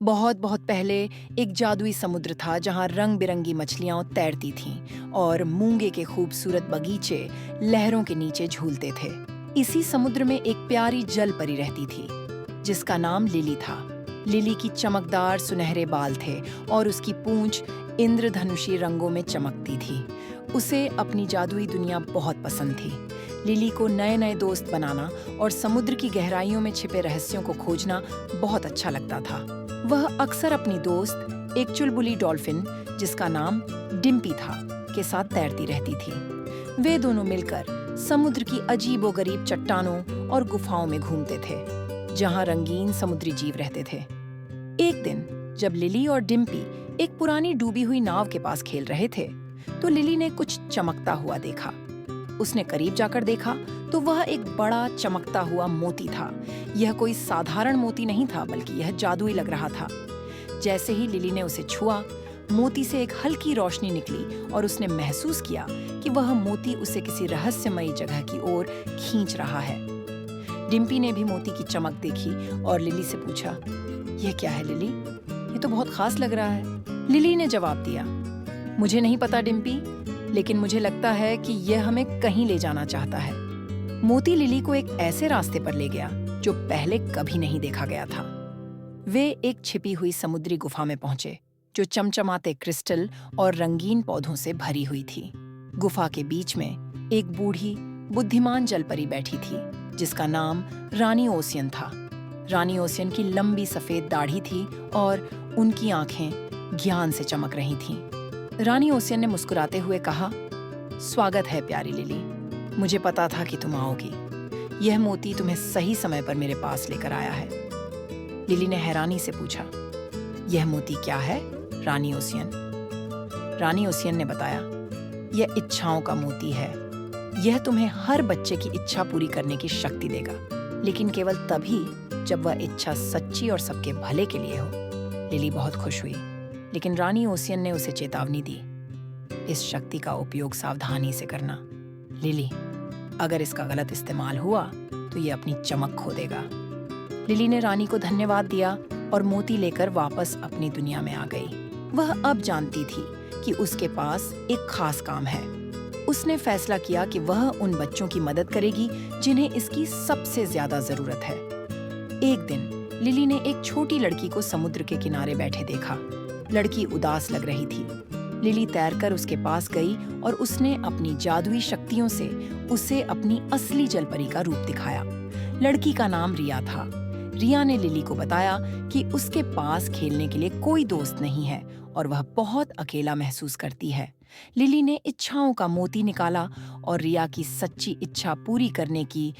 बहुत बहुत पहले एक जादुई समुद्र था जहां रंग बिरंगी मछलियां तैरती थीं और मूंगे के खूबसूरत बगीचे लहरों के नीचे झूलते थे। इसी समुद्र में एक प्यारी जल परी रहती थी जिसका नाम लिली था। लिली की चमकदार सुनहरे बाल थे और उसकी पूंछ इंद्रधनुषी रंगों में चमकती थी। उसे अपनी जादुई दुनिया बहुत पसंद थी। लिली को नए नए दोस्त बनाना और समुद्र की गहराइयों में छिपे रहस्यों को खोजना बहुत अच्छा लगता था। वह अक्सर अपनी दोस्त एक चुलबुली डॉल्फिन जिसका नाम डिम्पी था के साथ तैरती रहती थी। वे दोनों मिलकर समुद्र की अजीबोगरीब चट्टानों और गुफाओं में घूमते थे जहां रंगीन समुद्री जीव रहते थे। एक दिन जब लिली और डिम्पी एक पुरानी डूबी हुई नाव के पास खेल रहे थे तो लिली ने कुछ चमकता हुआ देखा। उसने करीब जाकर देखा तो वह एक बड़ा चमकता हुआ मोती था। यह कोई साधारण मोती नहीं था बल्कि यह जादुई लग रहा था। जैसे ही लिली ने उसे छुआ, मोती से एक हल्की रोशनी निकली और उसने महसूस किया कि वह मोती उसे किसी रहस्यमयी जगह की ओर खींच रहा है। डिम्पी ने भी मोती की चमक देखी और लिली से पूछा, यह क्या है लिली? ये तो बहुत खास लग रहा है। लिली ने जवाब दिया, मुझे नहीं पता डिम्पी, लेकिन मुझे लगता है कि यह हमें कहीं ले जाना चाहता है। मोती लिली को एक ऐसे रास्ते पर ले गया जो पहले कभी नहीं देखा गया था। वे एक छिपी हुई समुद्री गुफा में पहुंचे जो चमचमाते क्रिस्टल और रंगीन पौधों से भरी हुई थी। गुफा के बीच में एक बूढ़ी बुद्धिमान जलपरी बैठी थी जिसका नाम रानी ओसियन था। रानी ओसियन की लंबी सफेद दाढ़ी थी और उनकी आंखें ज्ञान से चमक रही थीं। रानी ओसियन ने मुस्कुराते हुए कहा, स्वागत है प्यारी लिली, मुझे पता था कि तुम आओगी। यह मोती तुम्हें सही समय पर मेरे पास लेकर आया है। लिली ने हैरानी से पूछा, यह मोती क्या है रानी ओसियन? रानी ओसियन ने बताया, यह इच्छाओं का मोती है। यह तुम्हें हर बच्चे की इच्छा पूरी करने की शक्ति देगा, लेकिन केवल तभी जब वह इच्छा सच्ची और सबके भले के लिए हो। लिली बहुत खुश हुई, लेकिन रानी ओसियन ने उसे चेतावनी दी, इस शक्ति का उपयोग सावधानी से करना। लिली, अगर इसका गलत इस्तेमाल हुआ तो ये अपनी चमक खो देगा। लिली ने रानी को धन्यवाद दिया और मोती लेकर वापस अपनी दुनिया में आ गई। वह अब जानती थी कि उसके पास एक खास काम है। उसने फैसला किया कि वह उन बच्चों की मदद करेगी जिन्हें इसकी सबसे ज्यादा जरूरत है। एक दिन लिली ने एक छोटी लड़की को समुद्र के किनारे बैठे देखा। लड़की उदास लग रही थी। लिली तैरकर उसके पास गई और उसने अपनी जादुई शक्तियों से उसे अपनी असली जलपरी का रूप दिखाया। लड़की का नाम रिया था। रिया ने लिली को बताया कि उसके पास खेलने के लिए कोई दोस्त नहीं है और वह बहुत अकेला महसूस करती है। लिली ने इच्छाओं का मोती निकाला और रिया की सच्ची इच्छा पूरी करने की